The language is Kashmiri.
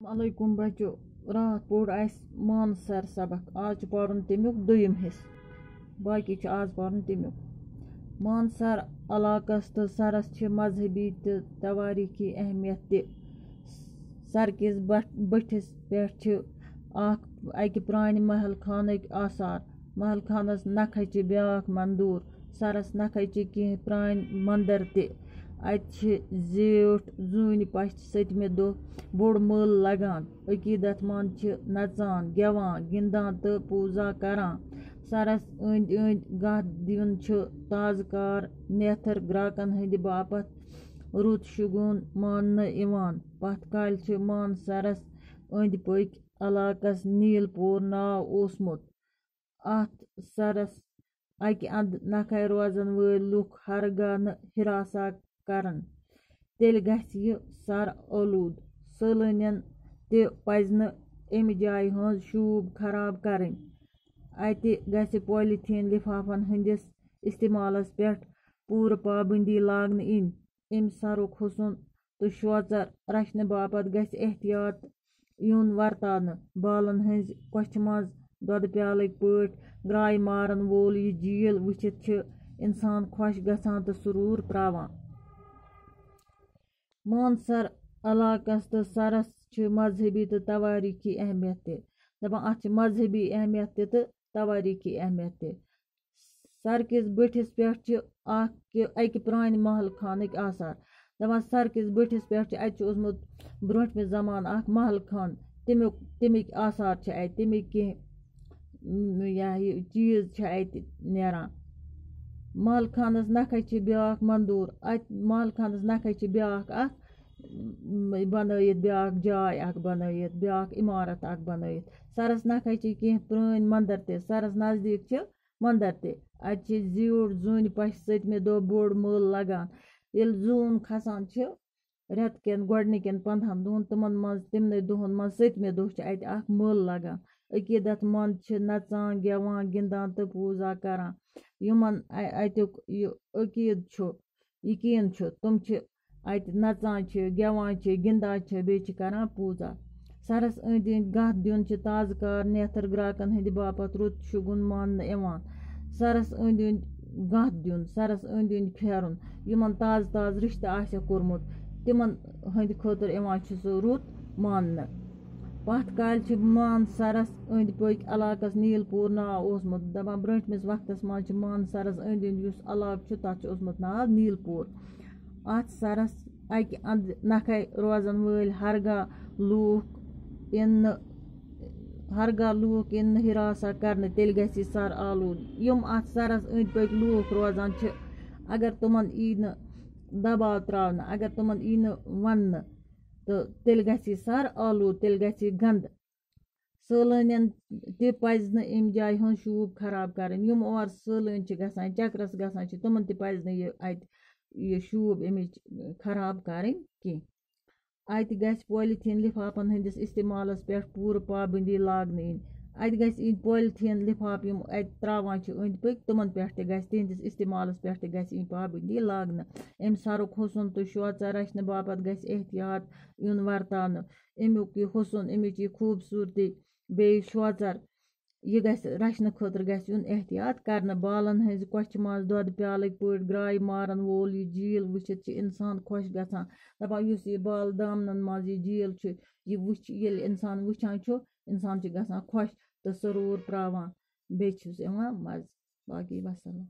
अलैकुम बच्चो रात पोर मान सर सबक आज पढ़न तमुक दुयम हिस्स बाकी आज पढ़न तमुक मान सर इलाकस तो सरस मजहबी तो तवारीखी अहमियत त सर किस बठिस पे अकि प्रान महल खान आसार महल खानस नख ब्याक मंदूर सरस नख कह प्रान मंदिर त जेठ जून पश्त 7 दह बोड़ मल लगान अकीदत मंद नचान गेवान गिंदान तो पूजा करान सरस अंद अंद गह दिन ताजकार नेथर ग्राकन हंद बापत रुत शुगुन मान पथ काल मान सरस अंद पक इलाकस नील पोर नाव ओसमुत अत सरस अकि अंद नख रोजन वल लुक हरगाह न हिरासा करन तेल गछ यह सर आलूद सैलानियन ते पज न अमि जाय हंज शूब खराब करन अति गछ पॉलीथीन लिफाफन हंदिस इस्तेमालस पे पूर पाबंदी लागन अमि सरुक हुसन तो शौचर रचन बापत गछ एहतियात युन वर्तान बालन हंज कोछ मज दोद प्यालक पट ग्राय मारन वोल यह झील वुचित इंसान खुश गसान तो सुरूर त्रावान मानसर इलाकस तो सरस मजहबी तो तवारीखी अहमियत दपान अत मजहबी अहमियत तो तवारीखी अहमियत सर किस बठिस पे अकि प्रान महल खान आसार दपान सर किस बठिस पे ओसमुत ब्रोटमि जमान महल खान तमिक आसार तमिक कह चीज नेरान महल खानस नख ब्याक मंदूर अत महल खानस नख ब्याक बनयित ब्याक जाय बनयित ब्याक इमारत बनयित सरस नख कह प्रान मंदिर त सरस नजदीक मंदिर त अत जेठ जून पश्त 7 दह बोड़ मल लगान ये जून खसान रेत कन गोडनिकन 15 दोहन तिमन दोहन मज 7 दह अत मल लगान अकीदत मंद नचान गेवान गिंदान तो पूजा करान युमन अतुक अकीद यकीन तुम अत नचान गेवान गिंदान बे करान पूजा सरस अंद अंद गह दिन ताजकार नेथर ग्राकन हंद बापत रुत शुगुन मान सरस अंद अंद गह दिन सरस अंद अंद फेरुन युमन ताज ताज रिश्त कोरमुत तिमन हंद खतर सो रुत मान पथ काल मान सरस अंद पक इलाकस नील पोर नाव ओसमुत दपान ब्रोटमिस वक्तस मज मान सरस अंद अंद युस इलाक तथ ओसमुत नाव नील पोर अत सरस अकि अंद नख रोजन वल हरगाह लूक इन हिरासा करने तेल गछि सर आलूद युम अत सरस अंद पक लूक रोजान अगर तुमन यी न दबाव त्रावन अगर तुमन यी न वन तो तेल गछि सर आलूद तेल गछि गंद सैलानियन ते पज न अमि जाय हंज शूब खराब करन युम और सैलान गसान चकरस गसान तुमन ते पज न यह शूब अमिच खराब करन कह अत गछ पॉलीथीन लिफाफन हंदिस इस्तेमालस पे पूर पाबंदी लागन अत गछ पॉलीथीन लिफाफ यम अत त्रावान अंद पक तुमन पे गछ तिहंदिस इस्तेमालस पे गछ पाबंदी लागन अमि सरुक हुसन तो शौचर रचन बापत गछ एहतियात युन वर्तान अमुक यह हुसन अमिच यह खूबसूरती बे शौचर यह गछ रचन खतर गछ युन एहतियात करन बालन हंज कोछ मज दोद प्यालक पट ग्राय मारन वोल यह झील वुचित इंसान खुश गसान दपान युस यह बाल दामन मज यह झील यह वुच ये इंसान वुचान इंसान गसान खुश तो सुरूर त्रावान बे मज बाकी वसलम।